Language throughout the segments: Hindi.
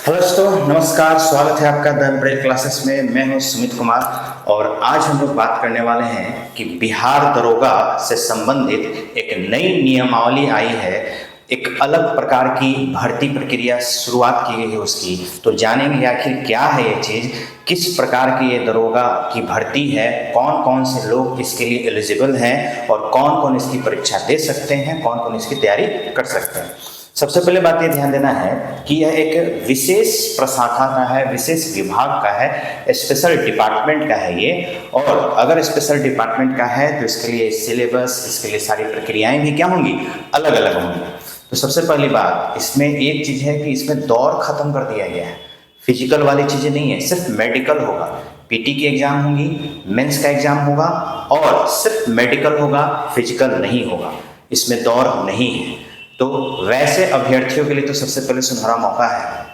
हेलो दोस्तों, नमस्कार। स्वागत है आपका द एम्ब्रेल क्लासेस में। मैं हूं सुमित कुमार और आज हम लोग बात करने वाले हैं कि बिहार दरोगा से संबंधित एक नई नियमावली आई है। एक अलग प्रकार की भर्ती प्रक्रिया शुरुआत की गई है उसकी। तो जानेंगे आखिर क्या है ये चीज़, किस प्रकार की ये दरोगा की भर्ती है, कौन कौन से लोग इसके लिए एलिजिबल हैं और कौन कौन इसकी परीक्षा दे सकते हैं, कौन कौन इसकी तैयारी कर सकते हैं। सबसे पहले बात ये ध्यान देना है कि यह एक विशेष प्रशाखा का है, विशेष विभाग का है, स्पेशल डिपार्टमेंट का है ये। और अगर स्पेशल डिपार्टमेंट का है तो इसके लिए सिलेबस, इसके लिए सारी प्रक्रियाएं भी क्या होंगी, अलग अलग होंगी। तो सबसे पहली बात इसमें एक चीज़ है कि इसमें दौर खत्म कर दिया गया है। फिजिकल वाली चीज़ें नहीं है, सिर्फ मेडिकल होगा। पीटी की एग्जाम होगी, मेंस का एग्जाम होगा और सिर्फ मेडिकल होगा, फिजिकल नहीं होगा। इसमें दौर नहीं है। तो वैसे अभ्यर्थियों के लिए तो सबसे पहले सुनहरा मौका है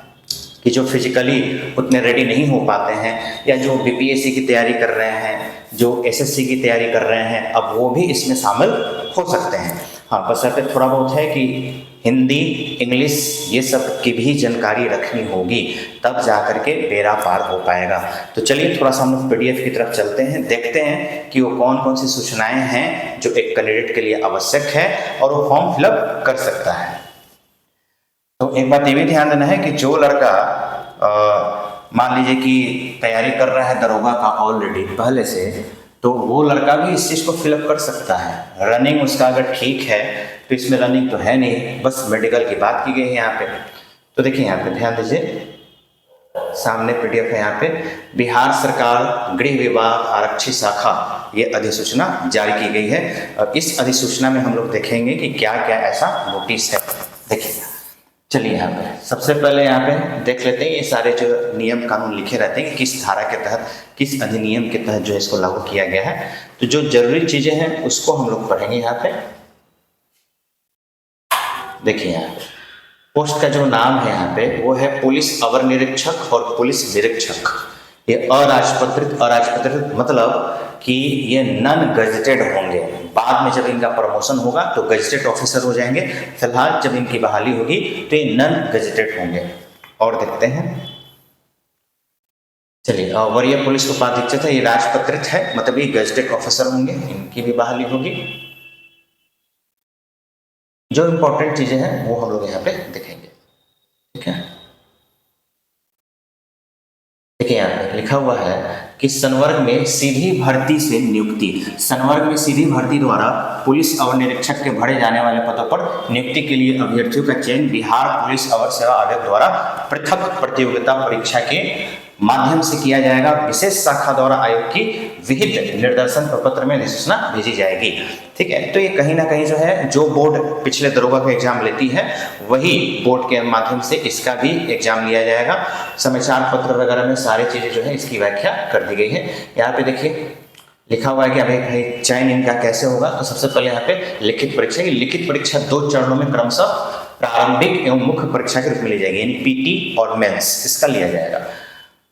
कि जो फिजिकली उतने रेडी नहीं हो पाते हैं या जो बीपीएससी की तैयारी कर रहे हैं, जो एसएससी की तैयारी कर रहे हैं, अब वो भी इसमें शामिल हो सकते हैं। हाँ, बस यहाँ पे थोड़ा बहुत है कि हिंदी, इंग्लिश ये सब की भी जानकारी रखनी होगी, तब जा कर के बेड़ा पार हो पाएगा। तो चलिए थोड़ा सा हम लोग पीडीएफ की तरफ चलते हैं, देखते हैं कि वो कौन कौन सी सूचनाएं हैं जो एक कैंडिडेट के लिए आवश्यक है और वो फॉर्म फिलअप कर सकता है। तो एक बात ये भी ध्यान देना है कि जो लड़का मान लीजिए कि तैयारी कर रहा है दरोगा का ऑलरेडी पहले से, तो वो लड़का भी इस चीज़ को फिलअप कर सकता है। रनिंग उसका अगर ठीक है तो इसमें रनिंग तो है नहीं, बस मेडिकल की बात की गई है यहाँ पे। तो देखिए यहाँ पे ध्यान दीजिए, सामने पीडीएफ है यहाँ पे। बिहार सरकार गृह विभाग आरक्षी शाखा ये अधिसूचना जारी की गई है और इस अधिसूचना में हम लोग देखेंगे कि क्या क्या ऐसा नोटिस है। देखिए चलिए यहाँ पे सबसे पहले यहाँ पे देख लेते हैं ये सारे जो नियम कानून लिखे रहते हैं कि किस धारा के तहत, किस अधिनियम के तहत जो इसको लागू किया गया है। तो जो जरूरी चीजें हैं उसको हम लोग पढ़ेंगे यहाँ पे। देखिए यहाँ पे पोस्ट का जो नाम है यहाँ पे वो है पुलिस अवर निरीक्षक और पुलिस निरीक्षक। ये अराजपत्रित मतलब कि ये नॉन गजेटेड होंगे। बाद में जब इनका प्रमोशन होगा तो गजेटेड ऑफिसर हो जाएंगे। फिलहाल जब इनकी बहाली होगी तो ये नॉन गजेटेड होंगे। और देखते हैं, चलिए वरीय पुलिस उपाधीक्षक है, ये राजपत्रित है, मतलब ये गजेटेड ऑफिसर होंगे, इनकी भी बहाली होगी। जो इंपॉर्टेंट चीजें हैं वो हम लोग यहाँ पे देखेंगे, ठीक है। देखिए यहाँ पे लिखा हुआ है कि संवर्ग में सीधी भर्ती से नियुक्ति। संवर्ग में सीधी भर्ती द्वारा पुलिस अवर निरीक्षक के भरे जाने वाले पदों पर नियुक्ति के लिए अभ्यर्थियों का चयन बिहार पुलिस अवर सेवा आयोग द्वारा पृथक प्रतियोगिता परीक्षा के माध्यम से किया जाएगा। विशेष शाखा द्वारा आयोग की विहित निर्देशन प्रपत्र में अधिसूचना भेजी जाएगी, ठीक है। तो ये कहीं ना कहीं जो है, जो बोर्ड पिछले दरोगा का एग्जाम लेती है वही बोर्ड के माध्यम से इसका भी एग्जाम लिया जाएगा। समाचार पत्र वगैरह में सारी चीजें जो है इसकी व्याख्या कर दी गई है। यहाँ पे देखिए लिखा हुआ है कि अभी भाई चयन इनका कैसे होगा। तो सबसे पहले यहाँ पे लिखित परीक्षा, ये लिखित परीक्षा 2 चरणों में क्रमशः प्रारंभिक एवं मुख्य परीक्षा के रूप में ली जाएगी, यानी पीटी और मेंस इसका लिया जाएगा।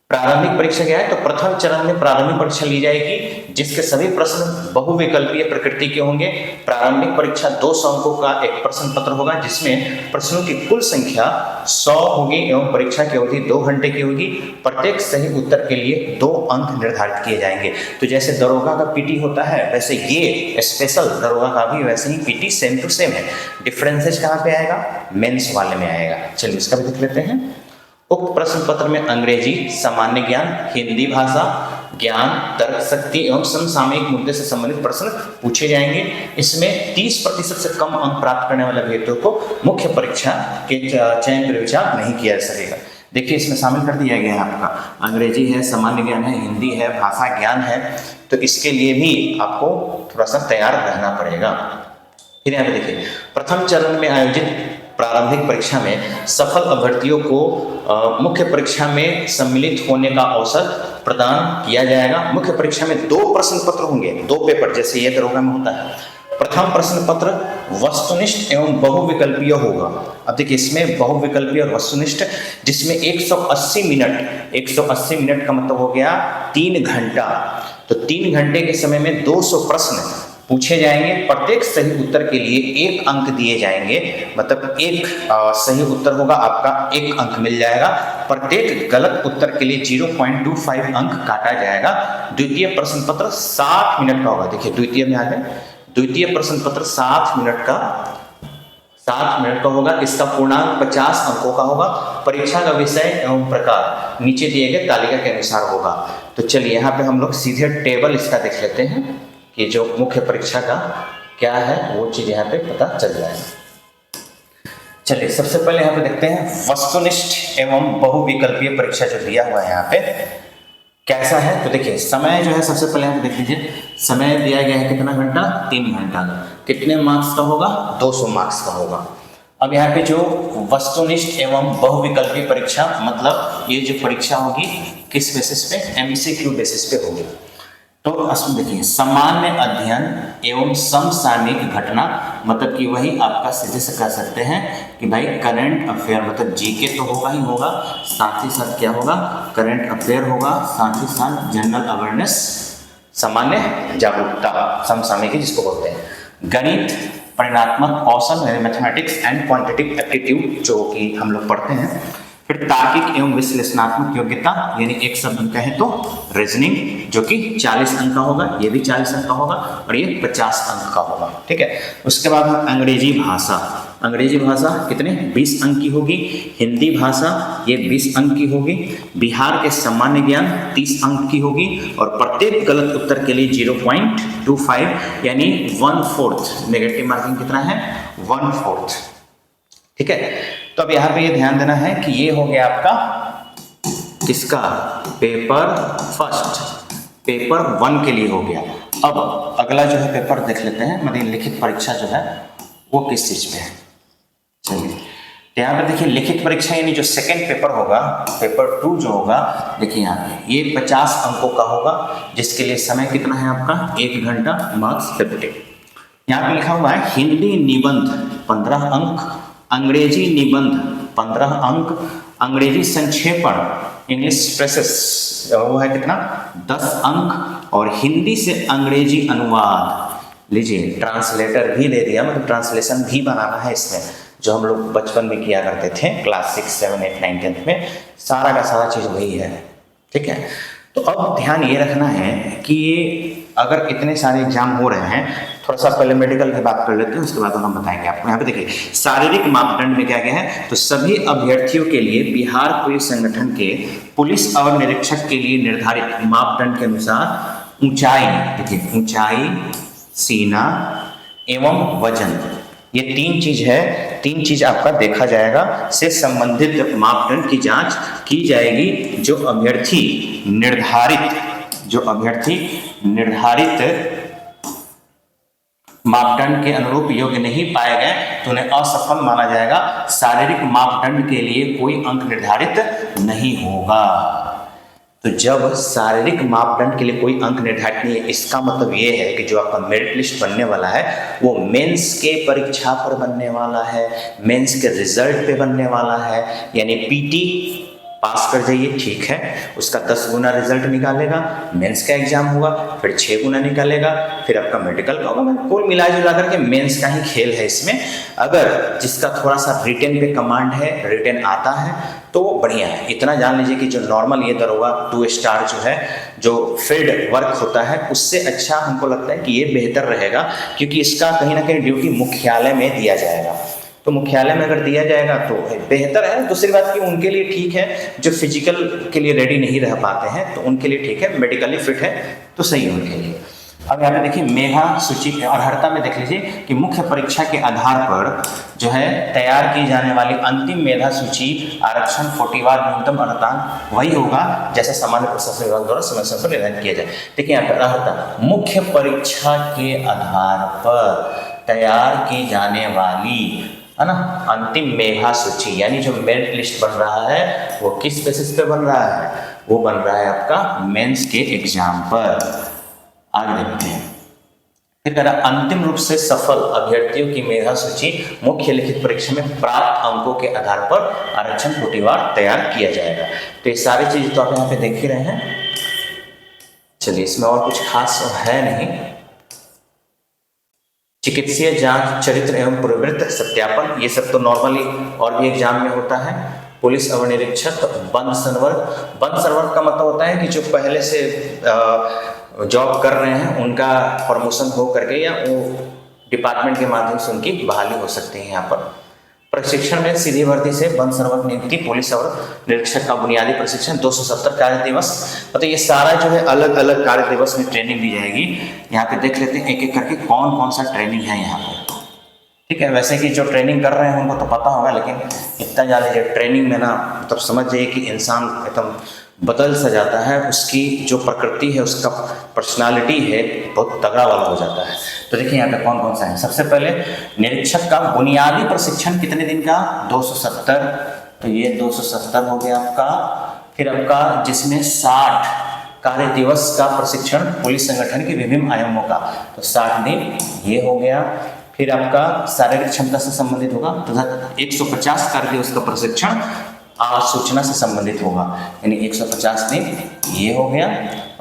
प्रारंभिक परीक्षा क्या है, तो प्रथम चरण में प्रारंभिक परीक्षा ली जाएगी जिसके सभी प्रश्न बहुविकल्पीय प्रकृति के होंगे। प्रारंभिक परीक्षा 200 अंकों का एक प्रश्न पत्र होगा जिसमें प्रश्नों की कुल संख्या 100 होगी एवं परीक्षा की अवधि 2 घंटे की होगी। प्रत्येक सही उत्तर के लिए 2 अंक निर्धारित किए जाएंगे। तो जैसे दरोगा का पीटी होता है वैसे ये स्पेशल दरोगा का भी वैसे ही पीटी सेम टू सेम है। डिफरेंसेस कहाँ पे आएगा, मेंस वाले में आएगा। चलिए इसका भी देख लेते हैं। उक्त प्रश्न पत्र में अंग्रेजी, सामान्य ज्ञान, हिंदी भाषा ज्ञान, तर्क शक्ति एवं समसामयिक मुद्दे से संबंधित प्रश्न पूछे जाएंगे। इसमें 30% से कम अंक प्राप्त करने वाले अभ्यर्थियों को मुख्य परीक्षा के चयन पर विचार नहीं किया जा सकेगा। देखिए इसमें शामिल कर दिया गया है आपका अंग्रेजी है, सामान्य ज्ञान है, हिंदी है, भाषा ज्ञान है। तो इसके लिए भी आपको थोड़ा सा तैयार रहना पड़ेगा। फिर यहाँ पे देखिए प्रथम चरण में आयोजित प्रारंभिक परीक्षा में सफल अभ्यर्थियों को मुख्य परीक्षा में सम्मिलित होने का अवसर प्रदान किया जाएगा। मुख्य परीक्षा में 2 प्रश्न पत्र होंगे, 2 पेपर, जैसे ये दरोगा में होता है। प्रथम प्रश्न पत्र वस्तुनिष्ठ एवं बहुविकल्पीय होगा। अब देखिए इसमें बहुविकल्पीय और वस्तुनिष्ठ, जिसमें 180 मिनट का मतलब हो गया 3 घंटा। तो 3 घंटे के समय में 200 प्रश्न पूछे जाएंगे। प्रत्येक सही उत्तर के लिए 1 अंक दिए जाएंगे, मतलब एक सही उत्तर होगा आपका 1 अंक मिल जाएगा। प्रत्येक गलत उत्तर के लिए 0.25 अंक काटा जाएगा। द्वितीय प्रश्न पत्र 60 मिनट का होगा। देखिए द्वितीय में आ गए, द्वितीय प्रश्न पत्र 60 मिनट का होगा। इसका पूर्णांक 50 अंकों का होगा। परीक्षा का विषय एवं प्रकार नीचे दिए गए तालिका के अनुसार होगा। तो चलिए यहाँ पे हम लोग सीधे टेबल इसका देख लेते हैं कि जो मुख्य परीक्षा का क्या है वो चीज यहाँ पे पता चल जाएगा। चलिए सबसे पहले यहाँ पे देखते हैं वस्तुनिष्ठ एवं बहुविकल्पीय परीक्षा जो दिया हुआ है यहाँ पे कैसा है। तो देखिए समय जो है सबसे पहले यहाँ पे देख लीजिए, समय दिया गया है कितना घंटा, 3 घंटा का। कितने मार्क्स का होगा, 200 मार्क्स का होगा। अब यहाँ पे जो वस्तुनिष्ठ एवं बहुविकल्पीय परीक्षा, मतलब ये जो परीक्षा होगी किस बेसिस पे, एमसीक्यू बेसिस पे होगी। तो इसमें देखिए सामान्य अध्ययन एवं समसामयिक घटना, मतलब कि वही आपका सीधे से कह सकते हैं कि भाई करंट अफेयर, मतलब जीके तो होगा ही होगा, साथ ही साथ क्या होगा, करंट अफेयर होगा, साथ ही साथ जनरल अवेयरनेस, सामान्य जागरूकता, समसामयिक जिसको बोलते हैं। गणित, परिणात्मक कौशल यानी मैथमेटिक्स एंड क्वांटिटेटिव एप्टीट्यूड जो कि हम लोग पढ़ते हैं। फिर तार्किक एवं विश्लेषणात्मक योग्यता यानी एक शब्द में कहें तो रीजनिंग, जो कि 40 अंक का होगा, ये भी 40 अंक का होगा और ये 50 अंक का होगा। ठीक है। उसके बाद हम अंग्रेजी भाषा, अंग्रेजी भाषा कितने, 20 अंक की होगी। हिंदी भाषा ये 20 अंक की होगी। बिहार के सामान्य ज्ञान 30 अंक की होगी और प्रत्येक गलत उत्तर के लिए 0.25 यानी 1/4 नेगेटिव मार्किंग कितना है, 1/4। ठीक है। तो अब यहाँ पे ये ध्यान देना है कि ये हो गया आपका किसका, पेपर फर्स्ट, पेपर 1 के लिए हो गया। अब अगला जो है पेपर देख लेते हैं, मतलब लिखित परीक्षा जो है वो किस चीज पे है। चलिए यहाँ पे देखिए लिखित परीक्षा यानी जो सेकंड पेपर होगा, पेपर 2 जो होगा, देखिए यहाँ पे ये 50 अंकों का होगा, जिसके लिए समय कितना है आपका, 1 घंटा, मार्क्स 50। यहाँ पे लिखा हुआ है हिंदी निबंध 15 अंक, अंग्रेजी निबंध 15 अंक, अंग्रेजी संक्षेपण इंग्लिश स्ट्रेसेस वो है कितना, 10 अंक, और हिंदी से अंग्रेजी अनुवाद लीजिए, ट्रांसलेटर भी दे दिया, मतलब ट्रांसलेशन भी बनाना है इसमें, जो हम लोग बचपन में किया करते थे क्लास 6, 7, 8, 9, 10 में, सारा का सारा चीज वही है। ठीक है। तो अब ध्यान ये रखना है कि अगर इतने सारे एग्जाम हो रहे हैं, थोड़ा सा पहले मेडिकल की बात कर लेते हैं, उसके बाद हम बताएंगे आपको। यहाँ पे देखिए शारीरिक मापदंड में क्या क्या है, तो सभी अभ्यर्थियों के लिए बिहार पुलिस संगठन के पुलिस और निरीक्षक के लिए निर्धारित मापदंड के अनुसार ऊंचाई, देखिए ऊंचाई, सीना एवं वजन, ये 3 चीज है, 3 चीज आपका देखा जाएगा, से संबंधित मापदंड की जांच की जाएगी। जो अभ्यर्थी निर्धारित मापदंड के अनुरूप योग्य नहीं पाए गए तो उन्हें असफल माना जाएगा। शारीरिक मापदंड के लिए कोई अंक निर्धारित नहीं होगा। तो जब शारीरिक मापदंड के लिए कोई अंक निर्धारित नहीं है, इसका मतलब ये है कि जो आपका मेरिट लिस्ट बनने वाला है वो मेंस के परीक्षा पर बनने वाला है, मेंस के रिजल्ट पे बनने वाला है, यानी पीटी पास कर जाइए, ठीक है, उसका 10 गुना रिजल्ट निकालेगा, मेंस का एग्जाम होगा, फिर 6 गुना निकालेगा, फिर आपका मेडिकल का होगा। कुल मिला जुला करके मेंस का ही खेल है इसमें। अगर जिसका थोड़ा सा रिटेन पे कमांड है, रिटेन आता है तो बढ़िया है। इतना जान लीजिए कि जो नॉर्मल ये दरोगा 2 स्टार जो है, जो फील्ड वर्क होता है, उससे अच्छा हमको लगता है कि ये बेहतर रहेगा, क्योंकि इसका कहीं ना कहीं ड्यूटी मुख्यालय में दिया जाएगा। तो मुख्यालय में अगर दिया जाएगा तो बेहतर है। दूसरी बात कि उनके लिए ठीक है, जो फिजिकल के लिए रेडी नहीं रह पाते हैं तो उनके लिए ठीक है, मेडिकली फिट है तो सही है उनके लिए। अब यहाँ पे देखिए मेधा सूची और अर्हता में देख लीजिए कि मुख्य परीक्षा के आधार पर जो है तैयार की जाने वाली अंतिम मेधा सूची आरक्षण कोटिवार न्यूनतम अर्हता वही होगा जैसे सामान्य प्रशासन विभाग द्वारा समय समय पर निर्धारित किया जाए। देखिए यहाँ पर अर्हता मुख्य परीक्षा के आधार पर तैयार की जाने वाली है ना अंतिम मेधा सूची, यानी जो मेरिट लिस्ट बन रहा है वो किस बेसिस पे बन रहा है, वो बन रहा है आपका मेंस के एग्जाम पर। आगे देखते हैं। फिर कह रहा अंतिम रूप से सफल अभ्यर्थियों की मेधा सूची मुख्य लिखित परीक्षा में प्राप्त अंकों के आधार पर आरक्षण कोटिवार तैयार किया जाएगा। तो ये सारी चीज तो आप यहाँ पे देख ही रहे हैं। चलिए इसमें और कुछ खास है नहीं। चिकित्सीय जांच, चरित्र एवं प्रवृत्ति सत्यापन, ये सब तो नॉर्मली और भी एग्जाम में होता है। पुलिस अवर निरीक्षक, वन सर्वर। वन सर्वर का मतलब होता है कि जो पहले से जॉब कर रहे हैं उनका प्रमोशन हो करके या वो डिपार्टमेंट के माध्यम से उनकी बहाली हो सकती है। यहाँ पर प्रशिक्षण में सीधी भर्ती से वन सर्वर नियुक्ति, पुलिस और निरीक्षक का बुनियादी प्रशिक्षण 270 कार्य दिवस। मतलब ये सारा जो है अलग अलग कार्य दिवस में ट्रेनिंग दी जाएगी। यहाँ पे देख लेते हैं एक एक करके कौन कौन सा ट्रेनिंग है यहाँ पे। ठीक है, वैसे कि जो ट्रेनिंग कर रहे हैं उनको तो पता होगा, लेकिन इतना ज़्यादा ट्रेनिंग में ना मतलब समझ जाइए कि इंसान एकदम बदल सा जाता है, उसकी जो प्रकृति है, उसका पर्सनालिटी है बहुत तगड़ा वाला हो जाता है। तो देखिए यहाँ पे कौन कौन सा है। सबसे पहले निरीक्षक का बुनियादी प्रशिक्षण कितने दिन का, 270। तो ये 270 हो गया आपका। फिर आपका जिसमें 60 कार्य दिवस का प्रशिक्षण पुलिस संगठन के विभिन्न आयामों का, तो 60 दिन ये हो गया। फिर आपका शारीरिक क्षमता से संबंधित होगा तथा 150 कार्य दिवस का प्रशिक्षण सूचना से संबंधित होगा, यानी 150 दिन ये हो गया।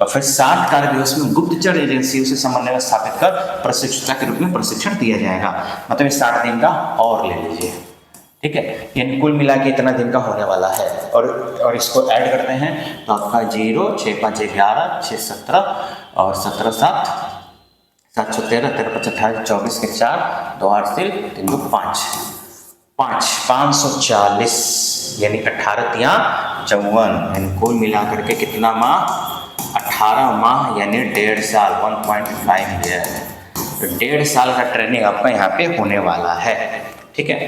और फिर 60 कार्य दिवस में गुप्तचर एजेंसियों से समन्वय स्थापित कर प्रशिक्षुता के रूप में प्रशिक्षण दिया जाएगा। मतलब 60 दिन का और ले लीजिए। ठीक है, यानी कुल मिला के इतना दिन का होने वाला है। और इसको ऐड करते हैं तो आपका 0, 6, 5, 11, 6, 17 और 17, 7, 713, 13, 5, 28, 24 के 4, 2, 8, 3, 2, 5, 540, यानी 18 तिया 54, यानी कुल मिला करके कितना माह, 18 माह, यानी 1.5 साल, 1.5 ईयर। तो 1.5 साल का ट्रेनिंग आपका यहाँ पे होने वाला है। ठीक है,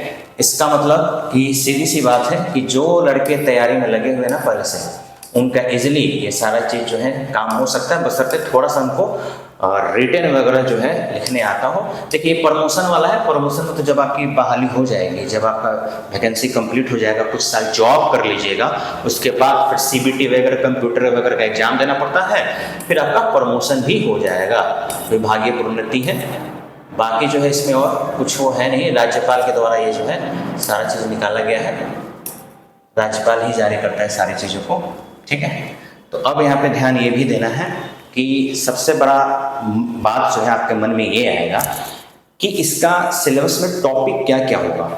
इसका मतलब कि सीधी सी बात है कि जो लड़के तैयारी में लगे हुए ना पहले से, उनका इजीली ये सारा चीज़ जो है काम हो सकता है, बशर्ते थोड़ा सा उनको रिटर्न वगैरह जो है लिखने आता हो। देखिए प्रमोशन वाला है, प्रमोशन में तो जब आपकी बहाली हो जाएगी, जब आपका वैकेंसी कंप्लीट हो जाएगा, कुछ साल जॉब कर लीजिएगा, उसके बाद फिर CBT वगैरह, कंप्यूटर वगैरह का एग्जाम देना पड़ता है, फिर आपका प्रमोशन भी हो जाएगा। विभागीय प्रोन्नति है। बाकी जो है इसमें और कुछ वो है नहीं, राज्यपाल के द्वारा ये जो है सारा चीज़ निकाला गया है, राज्यपाल ही जारी करता है सारी चीज़ों को। ठीक है, तो अब यहाँ पे ध्यान ये भी देना है कि सबसे बड़ा बात जो है आपके मन में ये आएगा कि इसका सिलेबस में टॉपिक क्या क्या होगा।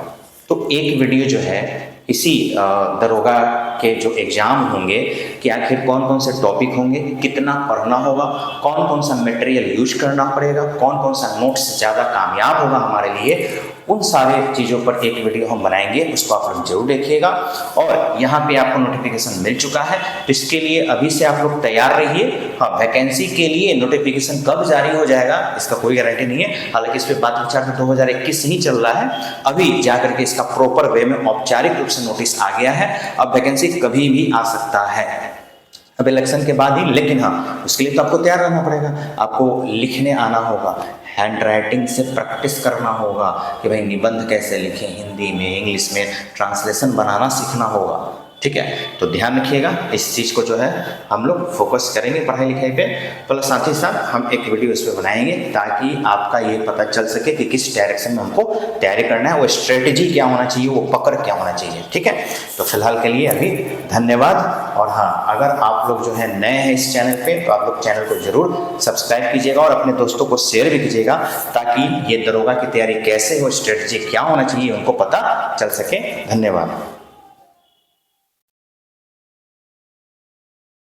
तो एक वीडियो जो है इसी दरोगा के जो एग्जाम होंगे कि आखिर कौन कौन से टॉपिक होंगे, कितना पढ़ना होगा, कौन कौन सा मटेरियल यूज करना पड़ेगा, कौन कौन सा नोट्स ज़्यादा कामयाब होगा हमारे लिए, उन सारे चीज़ों पर एक वीडियो हम बनाएंगे, उसको आप लोग जरूर देखिएगा। और यहाँ पे आपको नोटिफिकेशन मिल चुका है, तो इसके लिए अभी से आप लोग तैयार रहिए। हाँ, वैकेंसी के लिए नोटिफिकेशन कब जारी हो जाएगा इसका कोई गारंटी नहीं है, हालांकि इस पर बात विचार तो 2021 से ही चल रहा है। अभी जाकर के इसका प्रॉपर वे में औपचारिक रूप से नोटिस आ गया है। अब वैकेंसी कभी भी आ सकता है, अब इलेक्शन के बाद ही। लेकिन हाँ, उसके लिए तो आपको तैयार रहना पड़ेगा, आपको लिखने आना होगा, हैंड राइटिंग से प्रैक्टिस करना होगा कि भाई निबंध कैसे लिखें, हिंदी में, इंग्लिश में, ट्रांसलेशन बनाना सीखना होगा। ठीक है, तो ध्यान रखिएगा, इस चीज़ को जो है हम लोग फोकस करेंगे पढ़ाई लिखाई पे, प्लस साथ ही साथ हम एक वीडियो इस पर बनाएंगे ताकि आपका ये पता चल सके कि किस डायरेक्शन में हमको तैयारी करना है, वो स्ट्रेटेजी क्या होना चाहिए, वो पकड़ क्या होना चाहिए। ठीक है, तो फिलहाल के लिए अभी धन्यवाद। और हाँ, अगर आप लोग जो है नए हैं इस चैनल पे, तो आप लोग चैनल को जरूर सब्सक्राइब कीजिएगा और अपने दोस्तों को शेयर भी कीजिएगा, ताकि ये दरोगा की तैयारी कैसे हो, स्ट्रेटेजी क्या होना चाहिए, उनको पता चल सके। धन्यवाद।